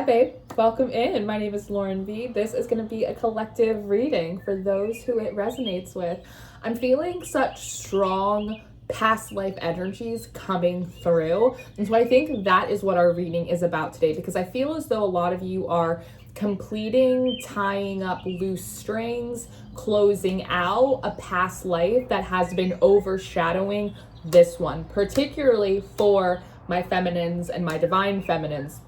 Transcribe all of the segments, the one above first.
babe. Welcome in. My name is Lauren V. This is going to be a collective reading for those who it resonates with. I'm feeling such strong past life energies coming through. And so I think that is what our reading is about today, because I feel as though a lot of you are completing, tying up loose strings, closing out a past life that has been overshadowing this one, particularly for my feminines and my divine feminines.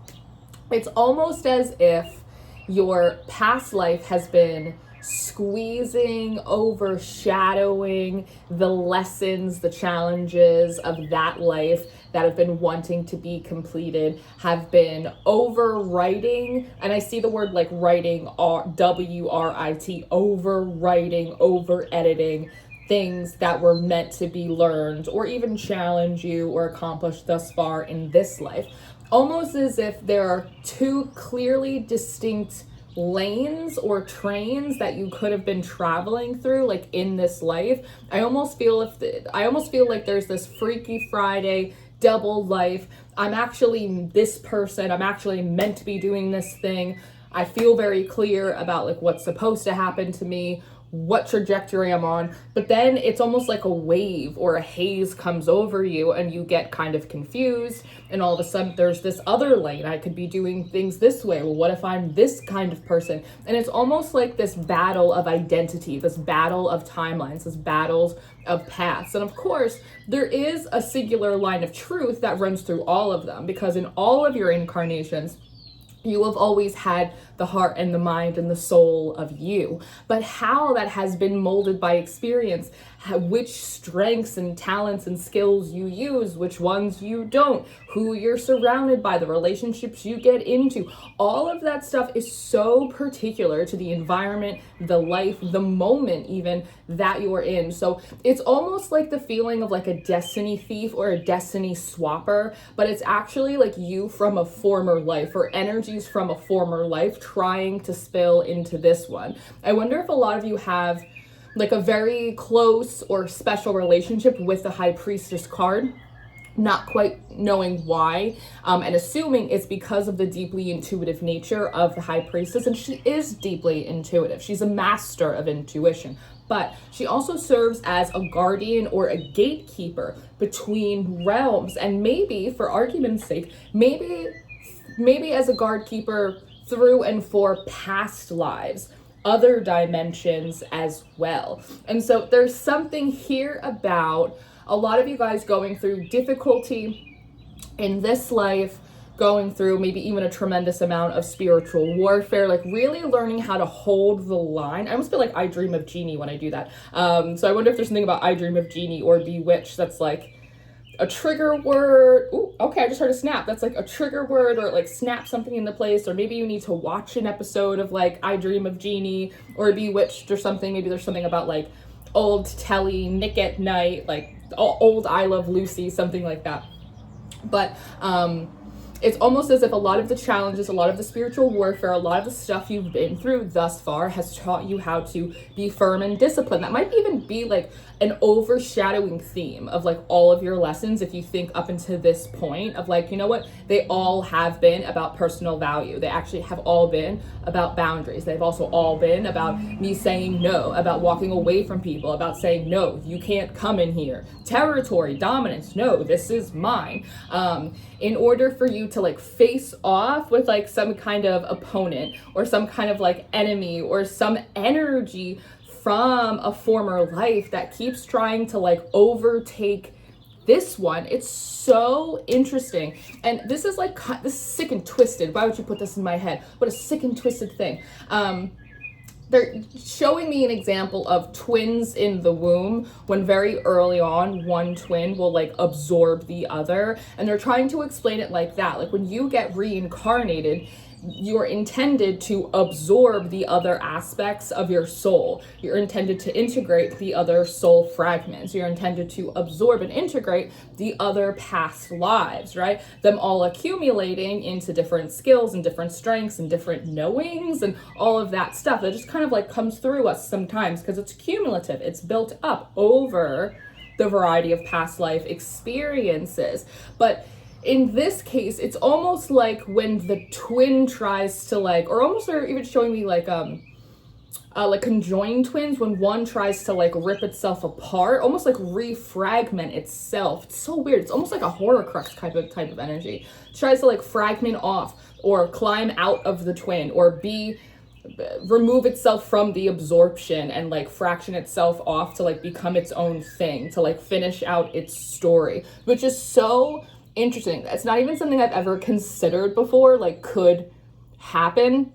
It's almost as if your past life has been squeezing, overshadowing the lessons, the challenges of that life that have been wanting to be completed, have been overwriting, and I see the word like writing, W-R-I-T, overwriting, over-editing things that were meant to be learned or even challenge you or accomplish thus far in this life. Almost as if there are two clearly distinct lanes or trains that you could have been traveling through, like in this life. I almost feel like there's this Freaky Friday double life. I'm actually this person. I'm actually meant to be doing this thing. I feel very clear about like what's supposed to happen to me, what trajectory I'm on, but then it's almost like a wave or a haze comes over you and you get kind of confused, and all of a sudden there's this other lane. I could be doing things this way. Well, what if I'm this kind of person? And it's almost like this battle of identity, this battle of timelines, this battles of paths. And of course, there is a singular line of truth that runs through all of them, because in all of your incarnations, you have always had the heart and the mind and the soul of you. But how that has been molded by experience, which strengths and talents and skills you use, which ones you don't, who you're surrounded by, the relationships you get into, all of that stuff is so particular to the environment, the life, the moment even that you're in. So it's almost like the feeling of like a destiny thief or a destiny swapper, but it's actually like you from a former life or energies from a former life trying to spill into this one. I wonder if a lot of you have like a very close or special relationship with the High Priestess card, not quite knowing why, and assuming it's because of the deeply intuitive nature of the High Priestess. And she is deeply intuitive. She's a master of intuition, but she also serves as a guardian or a gatekeeper between realms. And maybe, for argument's sake, maybe as a guard keeper through and for past lives, other dimensions as well. And so there's something here about a lot of you guys going through difficulty in this life, going through maybe even a tremendous amount of spiritual warfare, like really learning how to hold the line. I almost feel like I dream of Genie when I do that. So I wonder if there's something about I dream of Genie or Bewitched that's like a trigger word. Ooh, okay, I just heard a snap. That's like a trigger word, or like snap something into place. Or maybe you need to watch an episode of like I Dream of Genie or Bewitched or something. Maybe there's something about like old Telly, Nick at Night, like old I Love Lucy, something like that. But it's almost as if a lot of the challenges, a lot of the spiritual warfare, a lot of the stuff you've been through thus far has taught you how to be firm and disciplined. That might even be like an overshadowing theme of like all of your lessons, if you think up until this point of like, you know what, they all have been about personal value. They actually have all been about boundaries. They've also all been about me saying no, about walking away from people, about saying no, you can't come in here. Territory, dominance, no, this is mine. In order for you to like face off with like some kind of opponent or some kind of like enemy or some energy from a former life that keeps trying to like overtake this one. It's so interesting. And this is like, this is sick and twisted. Why would you put this in my head? What a sick and twisted thing. They're showing me an example of twins in the womb, when very early on, one twin will like absorb the other. And they're trying to explain it like that. Like when you get reincarnated, you're intended to absorb the other aspects of your soul. You're intended to integrate the other soul fragments. You're intended to absorb and integrate the other past lives, right? Them all accumulating into different skills and different strengths and different knowings and all of that stuff that just kind of like comes through us sometimes because it's cumulative. It's built up over the variety of past life experiences. But in this case, it's almost like when the twin tries to like, or almost they're even showing me like conjoined twins, when one tries to like rip itself apart, almost like refragment itself. It's so weird. It's almost like a Horcrux type of energy. It tries to like fragment off or climb out of the twin or remove itself from the absorption and like fraction itself off to like become its own thing, to like finish out its story, which is so interesting. It's not even something I've ever considered before, like could happen,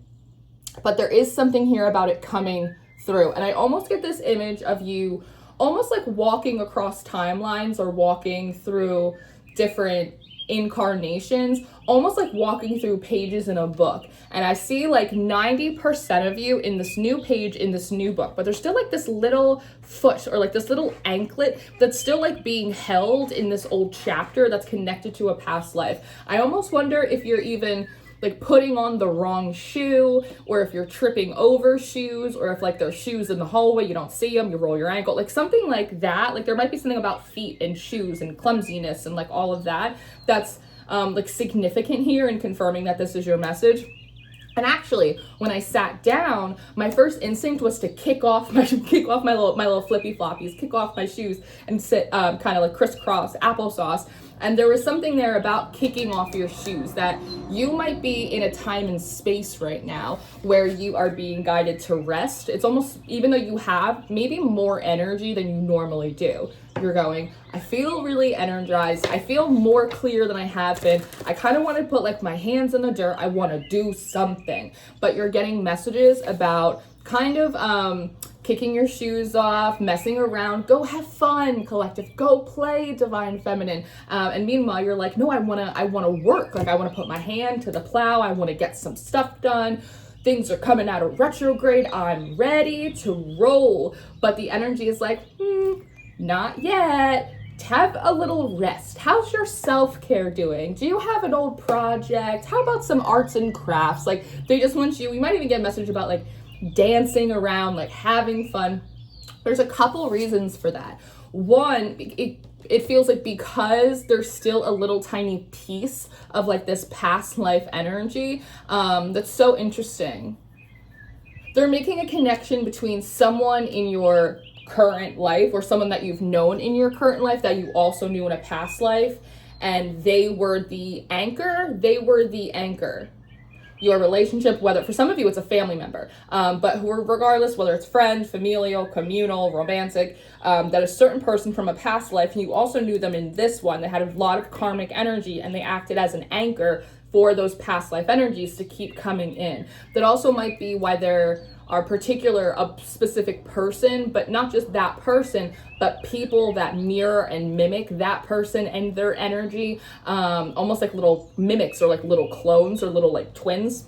but there is something here about it coming through. And I almost get this image of you almost like walking across timelines or walking through different incarnations, almost like walking through pages in a book. And I see like 90% of you in this new page in this new book, but there's still like this little foot or like this little anklet that's still like being held in this old chapter that's connected to a past life. I almost wonder if you're even like putting on the wrong shoe, or if you're tripping over shoes, or if like there's shoes in the hallway, you don't see them, you roll your ankle, like something like that. Like there might be something about feet and shoes and clumsiness and like all of that that's like significant here in confirming that this is your message. And actually, when I sat down, my first instinct was to kick off my little flippy floppies, kick off my shoes and sit kind of like crisscross applesauce. And there was something there about kicking off your shoes, that you might be in a time and space right now where you are being guided to rest. It's almost, even though you have maybe more energy than you normally do, you're going, I feel really energized. I feel more clear than I have been. I kind of want to put like my hands in the dirt. I want to do something. But you're getting messages about kind of kicking your shoes off, messing around, go have fun, collective, go play, divine feminine. And meanwhile, you're like, no, I wanna work. Like I wanna put my hand to the plow. I wanna get some stuff done. Things are coming out of retrograde. I'm ready to roll. But the energy is like, not yet. Have a little rest. How's your self-care doing? Do you have an old project? How about some arts and crafts? Like they just want you might even get a message about like dancing around, like having fun. There's a couple reasons for that. One, it feels like because there's still a little tiny piece of like this past life energy that's so interesting. They're making a connection between someone in your current life or someone that you've known in your current life that you also knew in a past life, and they were the anchor. Your relationship, whether for some of you it's a family member, but regardless, whether it's friend, familial, communal, romantic, that a certain person from a past life, and you also knew them in this one, they had a lot of karmic energy and they acted as an anchor for those past life energies to keep coming in. That also might be why there are a specific person, but not just that person, but people that mirror and mimic that person and their energy, almost like little mimics or like little clones or little like twins,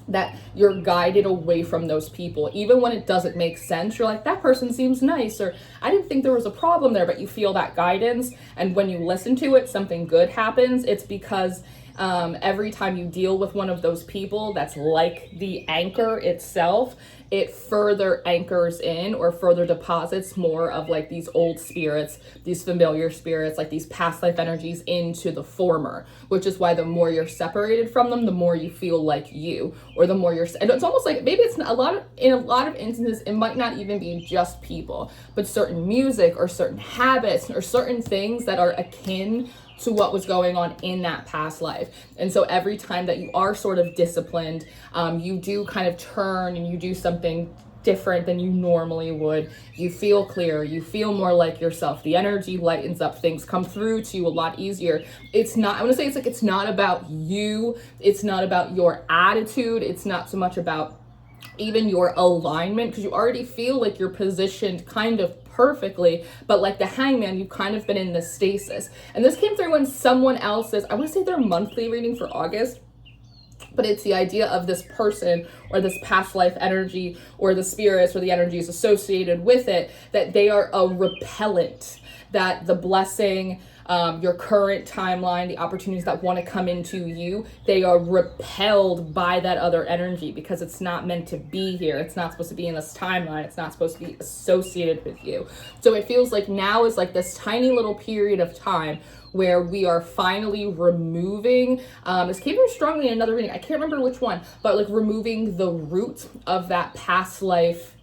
that you're guided away from those people. Even when it doesn't make sense, you're like, that person seems nice, or I didn't think there was a problem there, but you feel that guidance. And when you listen to it, something good happens. It's because every time you deal with one of those people that's like the anchor itself, it further anchors in or further deposits more of like these old spirits, these familiar spirits, like these past life energies into the former, which is why the more you're separated from them, the more you feel like you, or the more and it's almost like maybe it's in a lot of instances, it might not even be just people, but certain music or certain habits or certain things that are akin to what was going on in that past life. And so every time that you are sort of disciplined, you do kind of turn and you do something different than you normally would. You feel clearer, you feel more like yourself. The energy lightens up, things come through to you a lot easier. It's not about you. It's not about your attitude. It's not so much about even your alignment, because you already feel like you're positioned kind of perfectly, but like the Hangman, you've kind of been in this stasis. And this came through when someone else's, I want to say their monthly reading for August, but it's the idea of this person or this past life energy or the spirits or the energies associated with it, that they are a repellent, that the blessing your current timeline, the opportunities that want to come into you, they are repelled by that other energy because it's not meant to be here. It's not supposed to be in this timeline. It's not supposed to be associated with you. So it feels like now is like this tiny little period of time where we are finally removing, this came very strongly in another reading, I can't remember which one, but like removing the root of that past life.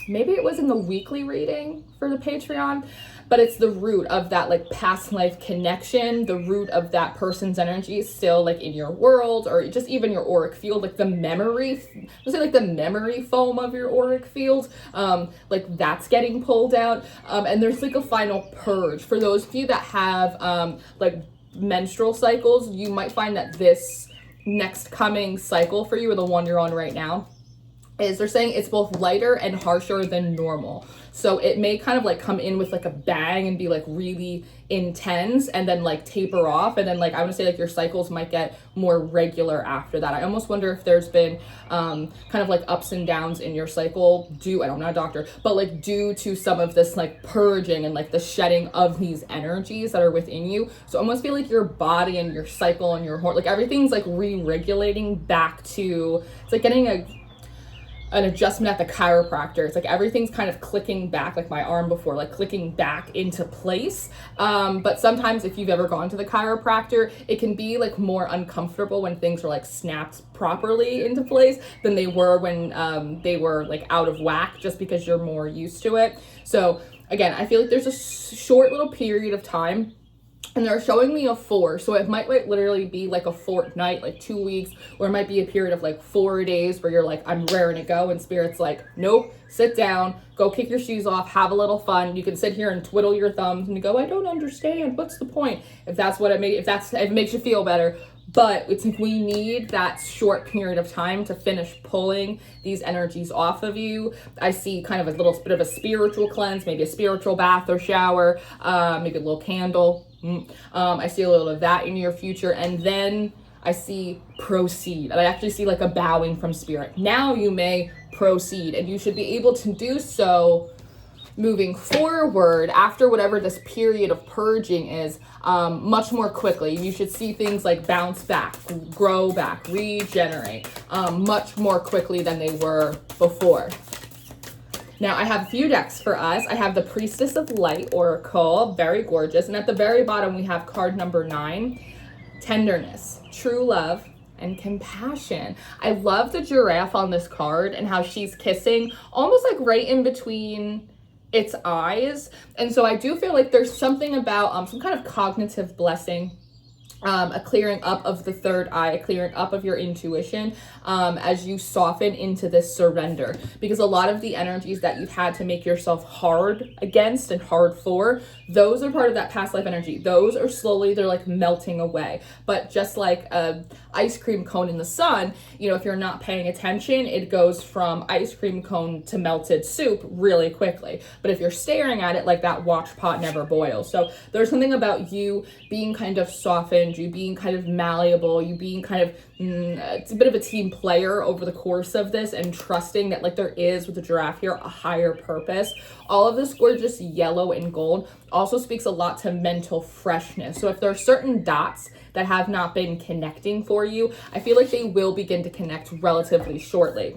Maybe it was in the weekly reading for the Patreon, but it's the root of that like past life connection. The root of that person's energy is still like in your world, or just even your auric field, like the memory, let's say like the memory foam of your auric field, like that's getting pulled out. And there's like a final purge. For those of you that have like menstrual cycles, you might find that this next coming cycle for you, or the one you're on right now, is they're saying it's both lighter and harsher than normal. So it may kind of like come in with like a bang and be like really intense and then like taper off. And then like, I would say like your cycles might get more regular after that. I almost wonder if there's been kind of like ups and downs in your cycle I'm not a doctor, but like due to some of this like purging and like the shedding of these energies that are within you. So I almost feel like your body and your cycle and your like everything's like re-regulating back to, it's like getting an adjustment at the chiropractor. It's like everything's kind of clicking back, like my arm before, like clicking back into place. But sometimes if you've ever gone to the chiropractor, it can be like more uncomfortable when things are like snapped properly into place than they were when they were like out of whack, just because you're more used to it. So again, I feel like there's a short little period of time, and they're showing me a 4, so it might like literally be like a fortnight, like 2 weeks, or it might be a period of like 4 days where you're like, I'm raring to go, and Spirit's like, nope, sit down, go kick your shoes off, have a little fun. You can sit here and twiddle your thumbs and you go, I don't understand, what's the point? If that's what if it makes you feel better. But it's like we need that short period of time to finish pulling these energies off of you. I see kind of a little bit of a spiritual cleanse, maybe a spiritual bath or shower, maybe a little candle. I see a little of that in your future. And then I see proceed. And I actually see like a bowing from Spirit. Now you may proceed, and you should be able to do so moving forward after whatever this period of purging is, much more quickly. You should see things like bounce back, grow back, regenerate, much more quickly than they were before. Now I have a few decks for us. I have the Priestess of Light Oracle, very gorgeous. And at the very bottom, we have card number 9, tenderness, true love, and compassion. I love the giraffe on this card and how she's kissing almost like right in between its eyes. And so I do feel like there's something about some kind of cognitive blessing, a clearing up of the third eye, a clearing up of your intuition, as you soften into this surrender. Because a lot of the energies that you've had to make yourself hard against and hard for, those are part of that past life energy. Those are slowly, they're like melting away. But just like a ice cream cone in the sun, you know, if you're not paying attention, it goes from ice cream cone to melted soup really quickly. But if you're staring at it, like that watch pot never boils. So there's something about you being kind of softened, you being kind of malleable, you being kind of, it's a bit of a team player over the course of this, and trusting that like there is with the giraffe here a higher purpose. All of this gorgeous yellow and gold also speaks a lot to mental freshness. So if there are certain dots that have not been connecting for you, I feel like they will begin to connect relatively shortly.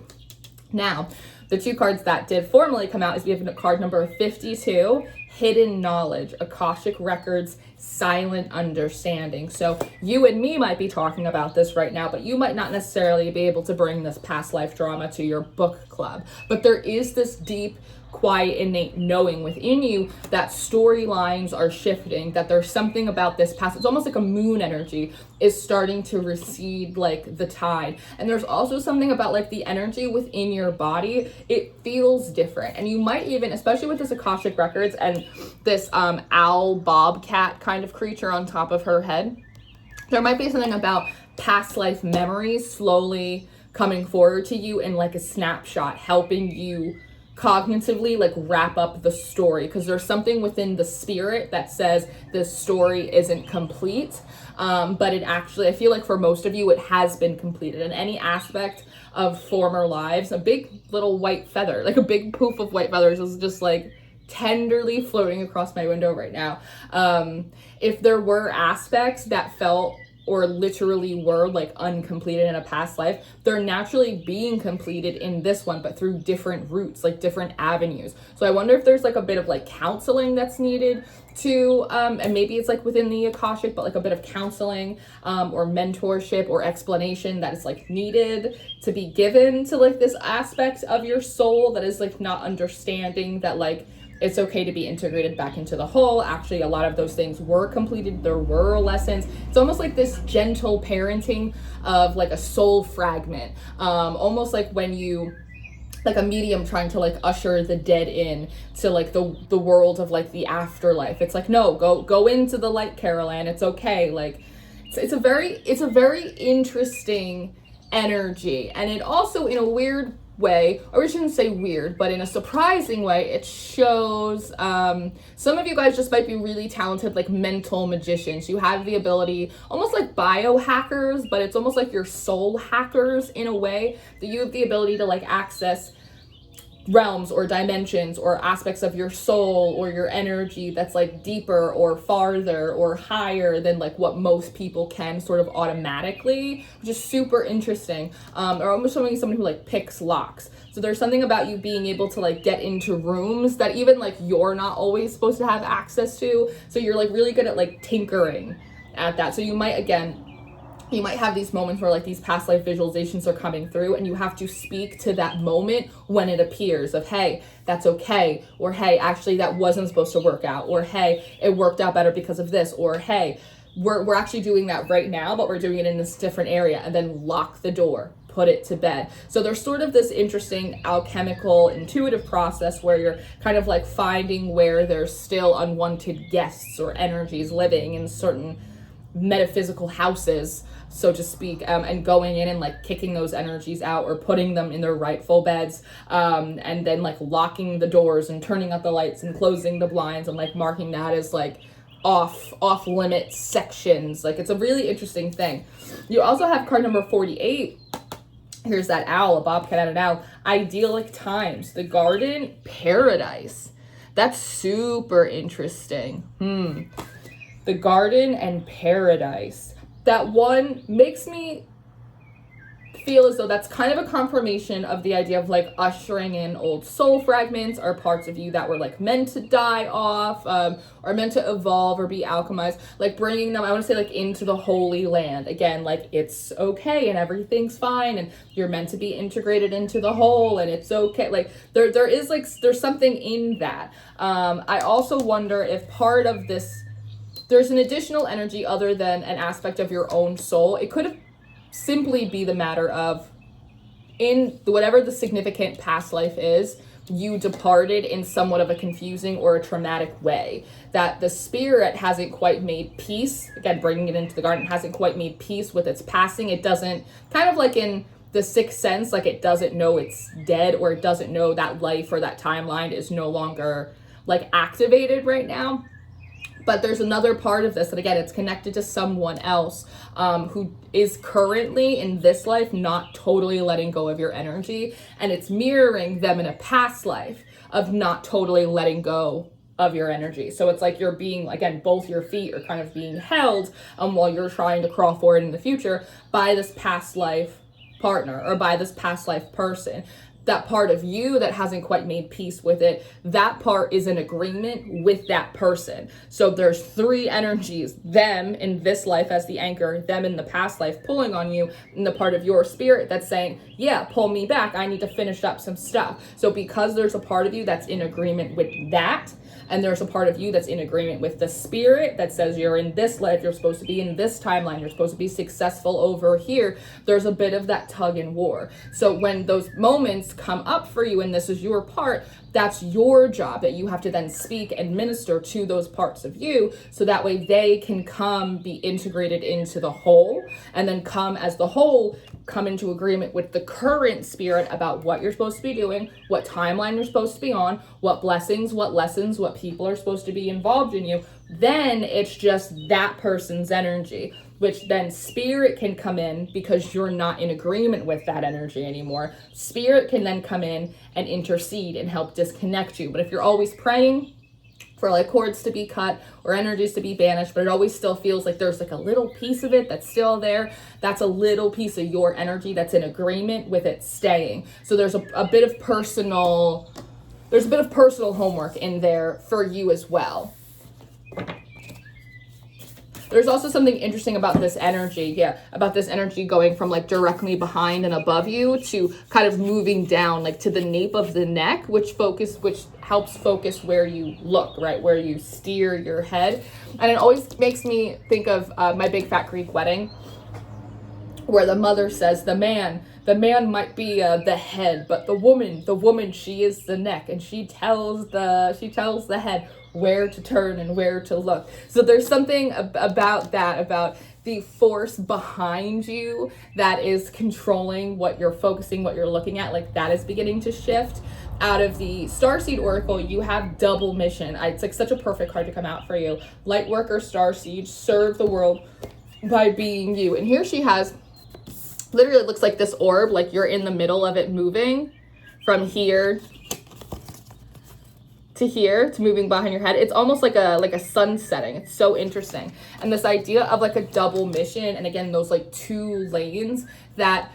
Now, the 2 cards that did formally come out is we have card number 52, Hidden Knowledge, Akashic Records, Silent Understanding. So you and me might be talking about this right now, but you might not necessarily be able to bring this past life drama to your book club. But there is this deep, quiet, innate knowing within you that storylines are shifting, that there's something about this past, it's almost like a moon energy is starting to recede like the tide. And there's also something about like the energy within your body, it feels different. And you might even, especially with this Akashic Records and this owl bobcat kind of creature on top of her head, there might be something about past life memories slowly coming forward to you in like a snapshot, helping you cognitively like wrap up the story, because there's something within the spirit that says this story isn't complete, but it actually, I feel like for most of you it has been completed in any aspect of former lives. A big little white feather, like a big poof of white feathers, is just like tenderly floating across my window right now. If there were aspects that felt or literally were like uncompleted in a past life, they're naturally being completed in this one, but through different routes, like different avenues. So I wonder if there's like a bit of like counseling that's needed to, and maybe it's like within the Akashic, but like a bit of counseling or mentorship or explanation that is like needed to be given to like this aspect of your soul that is like not understanding that like it's okay to be integrated back into the whole. Actually, a lot of those things were completed. There were lessons. It's almost like this gentle parenting of like a soul fragment. Almost like when you, like a medium trying to like usher the dead in to like the world of like the afterlife. It's like, no, go into the light, Caroline. It's okay. Like it's a very interesting energy. And it also, in a weird way, or I shouldn't say weird, but in a surprising way, it shows some of you guys just might be really talented like mental magicians. You have the ability, almost like biohackers, but it's almost like you're soul hackers in a way, that you have the ability to like access realms or dimensions or aspects of your soul or your energy that's like deeper or farther or higher than like what most people can sort of automatically, which is super interesting. Or almost showing someone who like picks locks. So there's something about you being able to like get into rooms that even like you're not always supposed to have access to. So you're like really good at like tinkering at that. So you might have these moments where like these past life visualizations are coming through and you have to speak to that moment when it appears of, hey, that's okay. Or, hey, actually that wasn't supposed to work out. Or, hey, it worked out better because of this. Or, hey, we're actually doing that right now, but we're doing it in this different area, and then lock the door, put it to bed. So there's sort of this interesting alchemical, intuitive process where you're kind of like finding where there's still unwanted guests or energies living in certain metaphysical houses, so to speak, and going in and like kicking those energies out or putting them in their rightful beds, and then like locking the doors and turning out the lights and closing the blinds and like marking that as like off limit sections. Like it's a really interesting thing. You also have card number 48. Here's that owl, a bobcat and an owl. Idyllic times, the garden, paradise. That's super interesting. The garden and paradise. That one makes me feel as though that's kind of a confirmation of the idea of like ushering in old soul fragments or parts of you that were like meant to die off, or meant to evolve or be alchemized, like bringing them, I want to say, like into the Holy Land. Again, like it's okay and everything's fine and you're meant to be integrated into the whole and it's okay. Like there is like, there's something in that. I also wonder if part of this, there's an additional energy other than an aspect of your own soul. It could have simply be the matter of, in whatever the significant past life is, you departed in somewhat of a confusing or a traumatic way, that the spirit hasn't quite made peace, again bringing it into the garden, hasn't quite made peace with its passing. It doesn't, kind of like in The Sixth Sense, like it doesn't know it's dead, or it doesn't know that life or that timeline is no longer like activated right now. But there's another part of this that, again, it's connected to someone else who is currently in this life not totally letting go of your energy. And it's mirroring them in a past life of not totally letting go of your energy. So it's like you're being, again, both your feet are kind of being held while you're trying to crawl forward in the future by this past life partner or by this past life person. That part of you that hasn't quite made peace with it, that part is in agreement with that person. So there's three energies, them in this life as the anchor, them in the past life pulling on you, and the part of your spirit that's saying, yeah, pull me back, I need to finish up some stuff. So because there's a part of you that's in agreement with that, and there's a part of you that's in agreement with the spirit that says you're in this life, you're supposed to be in this timeline, you're supposed to be successful over here, there's a bit of that tug and war. So when those moments come up for you and this is your part, that's your job, that you have to then speak and minister to those parts of you so that way they can come be integrated into the whole, and then come as the whole, come into agreement with the current spirit about what you're supposed to be doing, what timeline you're supposed to be on, what blessings, what lessons, what people are supposed to be involved in you. Then it's just that person's energy. which then spirit can come in because you're not in agreement with that energy anymore. Spirit can then come in and intercede and help disconnect you. But if you're always praying for like cords to be cut or energies to be banished, but it always still feels like there's like a little piece of it that's still there, that's a little piece of your energy that's in agreement with it staying. So there's a bit of personal homework in there for you as well. There's also something interesting about this energy, about this energy going from like directly behind and above you to kind of moving down like to the nape of the neck, which helps focus where you look, right? Where you steer your head. And it always makes me think of My Big Fat Greek Wedding, where the mother says the man might be the head, but the woman, she is the neck, and she tells the head where to turn and where to look. So there's something about that, about the force behind you that is controlling what you're focusing, what you're looking at, like that is beginning to shift. Out of the Starseed Oracle, you have double mission. It's like such a perfect card to come out for you. Lightworker Starseed, serve the world by being you. And here she has, literally it looks like this orb, like you're in the middle of it moving from here to here, to moving behind your head. It's almost like a sun setting. It's so interesting. And this idea of like a double mission, and again, those like two lanes, that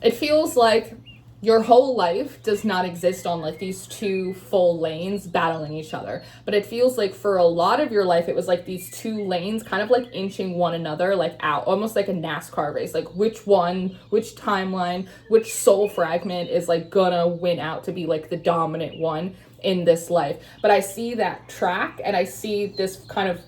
it feels like your whole life does not exist on like these two full lanes battling each other. But it feels like for a lot of your life, it was like these two lanes kind of like inching one another like out, almost like a NASCAR race. Like which one, which timeline, which soul fragment is like gonna win out to be like the dominant one in this life. But I see that track, and I see this kind of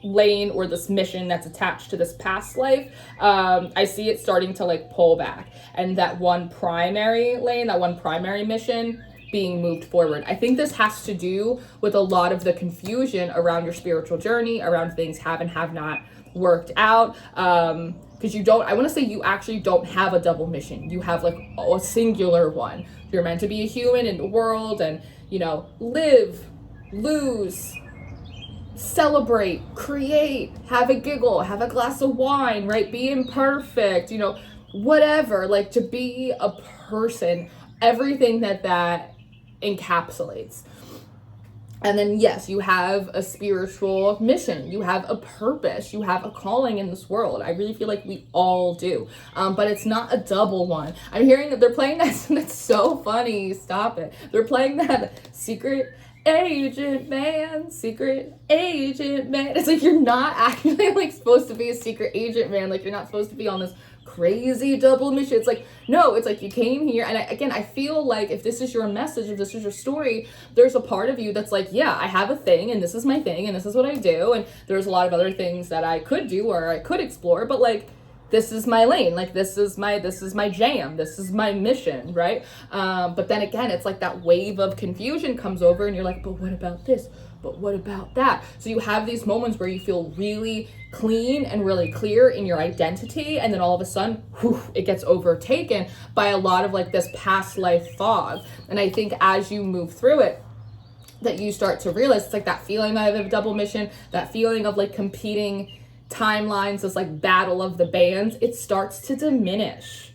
lane or this mission that's attached to this past life. I see it starting to like pull back, and that one primary lane, that one primary mission being moved forward. I think this has to do with a lot of the confusion around your spiritual journey, around things have and have not worked out. Because I want to say you actually don't have a double mission. You have like a singular one. You're meant to be a human in the world and, live, lose, celebrate, create, have a giggle, have a glass of wine, right? Be imperfect, whatever, like to be a person, everything that encapsulates. And then, yes, you have a spiritual mission, you have a purpose, you have a calling in this world. I really feel like we all do, but it's not a double one. I'm hearing that they're playing that, and it's so funny, stop it. They're playing that secret agent man. It's like you're not actually like supposed to be a secret agent man, like you're not supposed to be on this crazy double mission. It's like, no, it's like you came here, and I feel like if this is your message, if this is your story, there's a part of you that's like, yeah, I have a thing, and this is my thing, and this is what I do, and there's a lot of other things that I could do or I could explore, but like this is my lane, like this is my jam, this is my mission, right? But then again, it's like that wave of confusion comes over, and you're like, but what about this? But what about that? So you have these moments where you feel really clean and really clear in your identity, and then all of a sudden, it gets overtaken by a lot of like this past life fog. And I think as you move through it, that you start to realize it's like that feeling of a double mission, that feeling of like competing timelines, this like battle of the bands, it starts to diminish.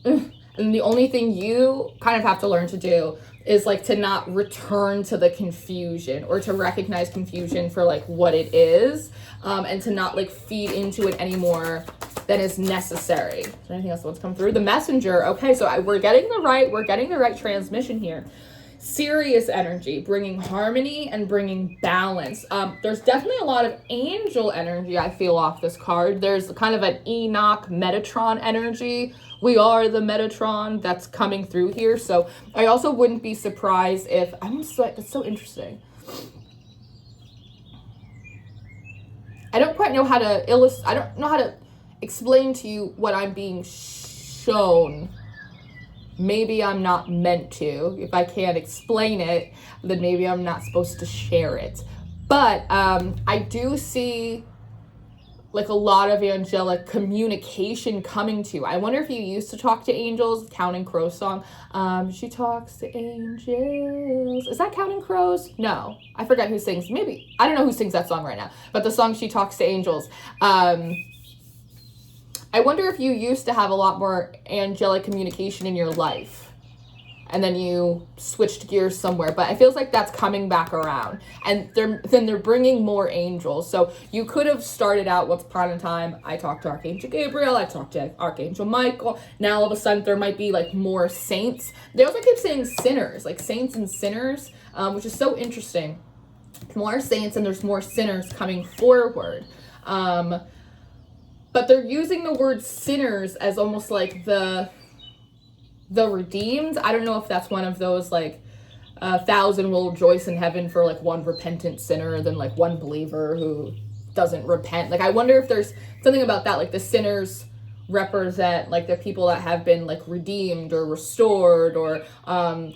And the only thing you kind of have to learn to do is like to not return to the confusion, or to recognize confusion for like what it is, and to not like feed into it anymore than is necessary. Is there anything else that wants to come through? The messenger. Okay, so we're getting the right transmission here. Serious energy, bringing harmony and bringing balance. There's definitely a lot of angel energy I feel off this card. There's kind of an Enoch Metatron energy. We are the Metatron that's coming through here. So I also wouldn't be surprised if, that's so interesting. I don't quite know how to illustrate, I don't know how to explain to you what I'm being shown. Maybe I'm not meant to. If I can't explain it, then maybe I'm not supposed to share it. But I do see like a lot of angelic communication coming to you. I wonder if you used to talk to angels. Counting Crows song. She talks to angels. Is that Counting Crows? No, I forget who sings. Maybe. I don't know who sings that song right now. But the song She Talks to Angels. I wonder if you used to have a lot more angelic communication in your life and then you switched gears somewhere, but it feels like that's coming back around, and they're bringing more angels. So you could have started out once upon a time, I talked to Archangel Gabriel, I talked to Archangel Michael. Now all of a sudden there might be like more saints. They also keep saying sinners, like saints and sinners, which is so interesting. More saints and there's more sinners coming forward. But they're using the word sinners as almost like the redeemed. I don't know if that's one of those like 1,000 will rejoice in heaven for like one repentant sinner than like one believer who doesn't repent. Like I wonder if there's something about that, like the sinners represent like the people that have been like redeemed or restored or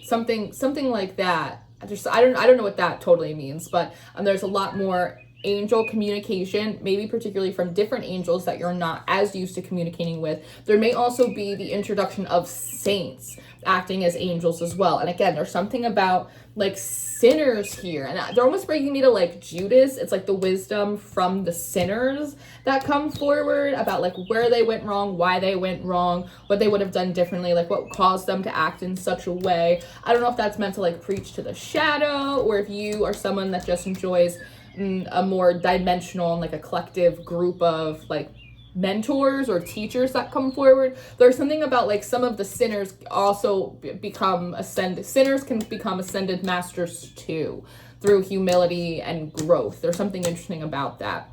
something like that. I don't know what that totally means, but there's a lot more angel communication, maybe particularly from different angels that you're not as used to communicating with. There may also be the introduction of saints acting as angels as well. And again, there's something about like sinners here, and they're almost bringing me to like Judas. It's like the wisdom from the sinners that come forward about like where they went wrong, why they went wrong, what they would have done differently, like what caused them to act in such a way. I don't know if that's meant to like preach to the shadow, or if you are someone that just enjoys a more dimensional and like a collective group of like mentors or teachers that come forward. There's something about like some of the sinners also become ascended. Sinners can become ascended masters too through humility and growth. There's something interesting about that.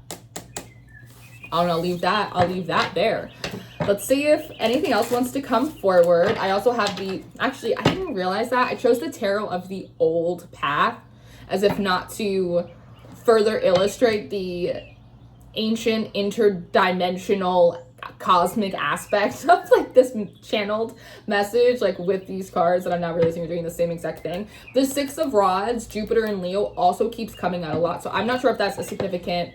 I'll leave that there. Let's see if anything else wants to come forward. I also have actually, I didn't realize that. I chose the tarot of the old path as if not to further illustrate the ancient interdimensional cosmic aspect of like this channeled message, like with these cards that I'm now realizing are doing the same exact thing. The Six of Rods, Jupiter and Leo, also keeps coming out a lot. So I'm not sure if that's a significant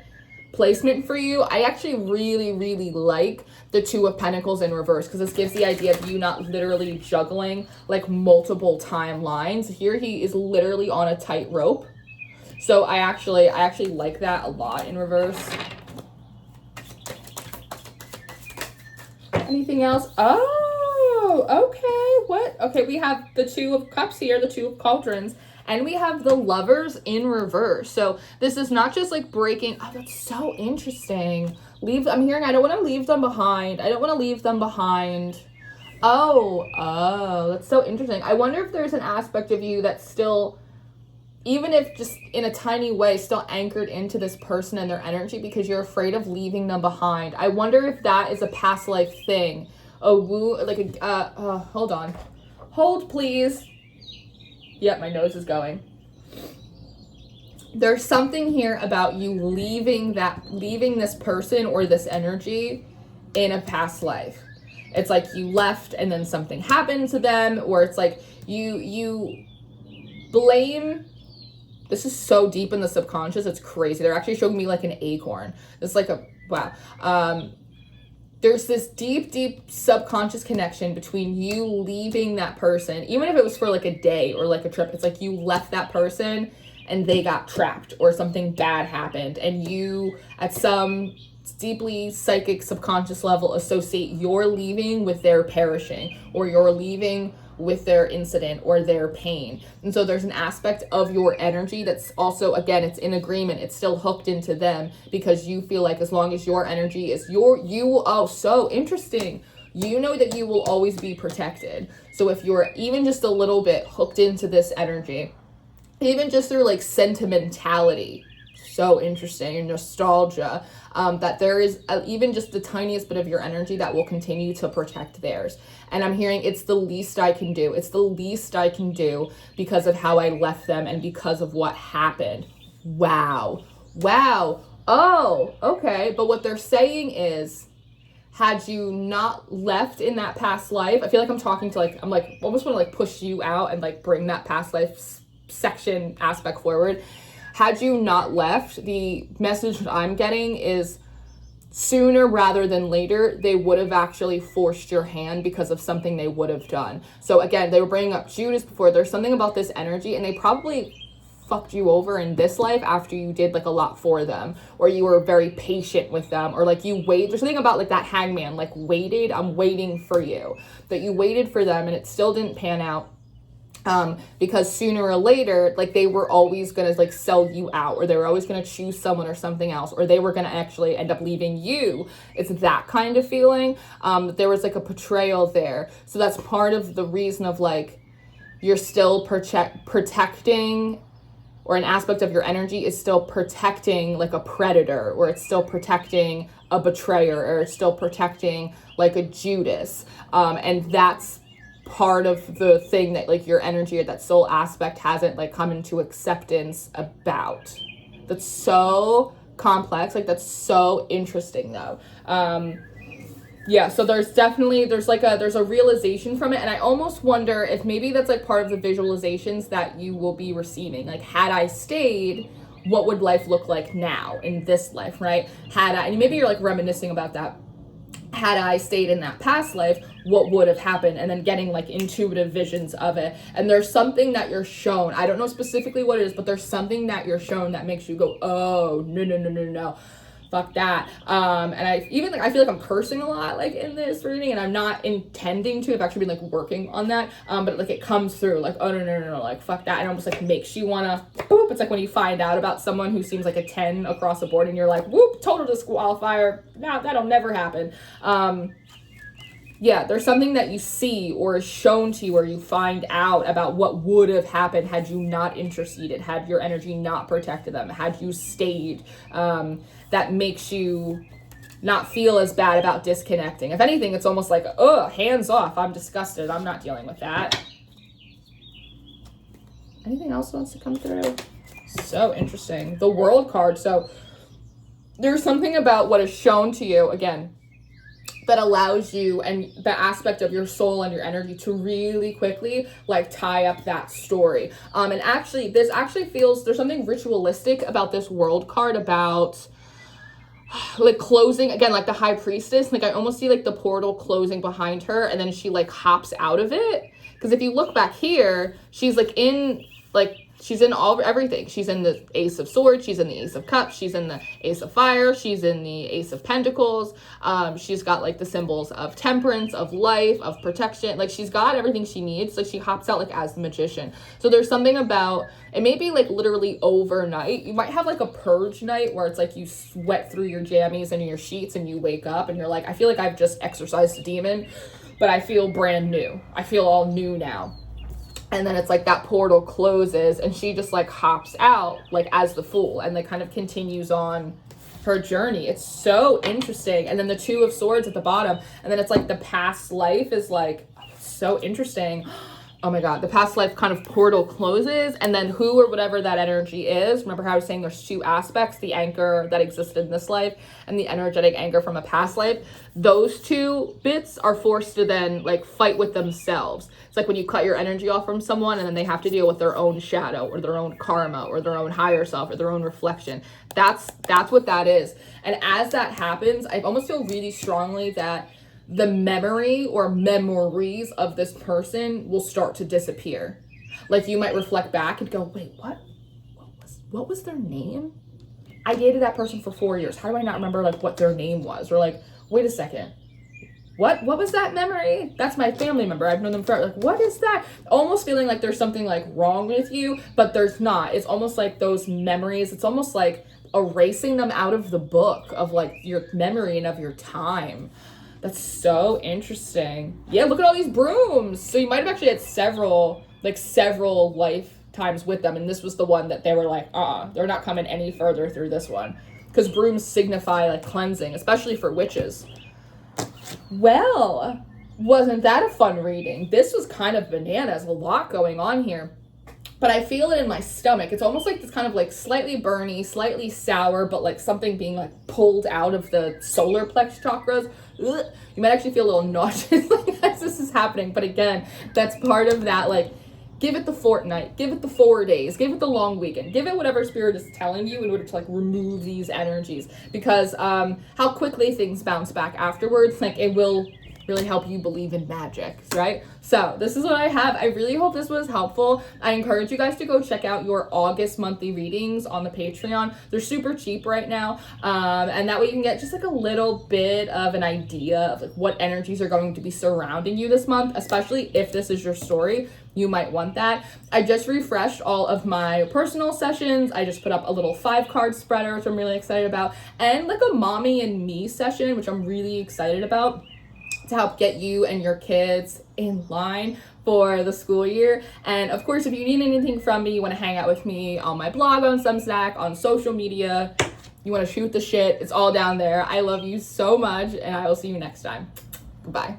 placement for you. I actually really like the Two of Pentacles in reverse, because this gives the idea of you not literally juggling like multiple timelines. Here he is literally on a tightrope. So I actually like that a lot in reverse. Anything else? Oh, okay. What? Okay, we have the Two of Cups here, the Two of Cauldrons, and we have the Lovers in reverse. So this is not just like breaking. Oh, that's so interesting. I'm hearing I don't want to leave them behind. I don't want to leave them behind. Oh, that's so interesting. I wonder if there's an aspect of you that's still, even if just in a tiny way, still anchored into this person and their energy because you're afraid of leaving them behind. I wonder if that is a past life thing. Hold on. Hold, please. Yep, my nose is going. There's something here about you leaving this person or this energy in a past life. It's like you left and then something happened to them, or it's like you blame. This is so deep in the subconscious. It's crazy. They're actually showing me like an acorn. It's like wow. There's this deep subconscious connection between you leaving that person, even if it was for like a day or like a trip. It's like you left that person and they got trapped or something bad happened, and you at some deeply psychic subconscious level associate your leaving with their perishing, or your leaving with their incident or their pain. And so there's an aspect of your energy that's also, again, it's in agreement. It's still hooked into them because you feel like as long as your energy is so interesting. You know that you will always be protected. So if you're even just a little bit hooked into this energy, even just through like sentimentality, so interesting, and nostalgia, that there is even just the tiniest bit of your energy that will continue to protect theirs. And I'm hearing it's the least I can do. It's the least I can do because of how I left them and because of what happened. Wow. Oh, okay. But what they're saying is, had you not left in that past life, I feel like I'm talking to like, I'm like, almost want to like push you out and like bring that past life section aspect forward. Had you not left, the message that I'm getting is sooner rather than later, they would have actually forced your hand because of something they would have done. So again, they were bringing up Judas before. There's something about this energy, and they probably fucked you over in this life after you did like a lot for them, or you were very patient with them, or like you wait. There's something about like that hangman, like waited, I'm waiting for you, that you waited for them and it still didn't pan out. Because sooner or later, like they were always going to like sell you out, or they were always going to choose someone or something else, or they were going to actually end up leaving you. It's that kind of feeling. There was like a betrayal there. So that's part of the reason of like, you're still protecting, or an aspect of your energy is still protecting like a predator, or it's still protecting a betrayer, or it's still protecting like a Judas. And that's part of the thing that like your energy or that soul aspect hasn't like come into acceptance about. That's so complex. Like that's so interesting though. Yeah, so there's a realization from it, and I almost wonder if maybe that's like part of the visualizations that you will be receiving. Like, had I stayed, what would life look like now in this life, right? And maybe you're like reminiscing about that. Had I stayed in that past life, what would have happened? And then getting like intuitive visions of it. And there's something that you're shown. I don't know specifically what it is, but there's something that you're shown that makes you go, oh, no. Fuck that. And I feel like I'm cursing a lot like in this reading, and I'm not intending to. I've actually been like working on that. But like it comes through like, oh no, like fuck that. And it almost like makes you wanna boop. It's like when you find out about someone who seems like a 10 across the board and you're like, whoop, total disqualifier. No, that'll never happen. Yeah, there's something that you see or is shown to you, or you find out about what would have happened had you not interceded, had your energy not protected them, had you stayed. That makes you not feel as bad about disconnecting. If anything, it's almost like, oh, hands off. I'm disgusted. I'm not dealing with that. Anything else wants to come through? So interesting. The World card. So there's something about what is shown to you, again, that allows you and the aspect of your soul and your energy to really quickly like tie up that story. And actually, this actually feels, there's something ritualistic about this World card, about like closing, again, like the High Priestess. Like I almost see like the portal closing behind her, and then she like hops out of it. Because if you look back here, she's like in like, she's in everything. She's in the Ace of Swords. She's in the Ace of Cups. She's in the Ace of Fire. She's in the Ace of Pentacles. She's got like the symbols of temperance, of life, of protection. Like she's got everything she needs. Like she hops out like as the Magician. So there's something about, it may be like literally overnight. You might have like a purge night where it's like you sweat through your jammies and your sheets and you wake up and you're like, I feel like I've just exorcised a demon, but I feel brand new. I feel all new now. And then it's like that portal closes and she just like hops out like as the Fool and like kind of continues on her journey. It's so interesting. And then the Two of Swords at the bottom, and then it's like the past life is like so interesting. Oh my God, the past life kind of portal closes, and then who or whatever that energy is. Remember how I was saying there's two aspects, the anchor that existed in this life and the energetic anchor from a past life. Those two bits are forced to then like fight with themselves. It's like when you cut your energy off from someone and then they have to deal with their own shadow or their own karma or their own higher self or their own reflection. That's what that is. And as that happens, I almost feel really strongly that the memory or memories of this person will start to disappear. Like you might reflect back and go, wait, what was their name? I dated that person for 4 years. How do I not remember like what their name was? Or like, wait a second. What was that memory? That's my family member. I've known them forever. Like, what is that? Almost feeling like there's something like wrong with you, but there's not. It's almost like those memories, it's almost like erasing them out of the book of like your memory and of your time. That's so interesting. Yeah, look at all these brooms. So you might have actually had several lifetimes with them, and this was the one that they were like, they're not coming any further through this one. Because brooms signify like cleansing, especially for witches. Well, wasn't that a fun reading? This was kind of bananas, a lot going on here. But I feel it in my stomach. It's almost like this kind of like slightly burny, slightly sour, but like something being like pulled out of the solar plex chakras. Ugh. You might actually feel a little nauseous like as this is happening. But again, that's part of that, like, give it the fortnight, give it the 4 days, give it the long weekend, give it whatever spirit is telling you in order to like remove these energies. Because how quickly things bounce back afterwards, like it will really help you believe in magic, right? So this is what I have. I really hope this was helpful. I encourage you guys to go check out your August monthly readings on the Patreon. They're super cheap right now, and that way you can get just like a little bit of an idea of like what energies are going to be surrounding you this month, especially if this is your story. You might want that. I just refreshed all of my personal sessions. I just put up a little 5-card spreader, which I'm really excited about, and like a mommy and me session, which I'm really excited about, to help get you and your kids in line for the school year. And of course, if you need anything from me, you want to hang out with me on my blog, on Substack, on social media, you want to shoot the shit, it's all down there. I love you so much, and I will see you next time. Goodbye.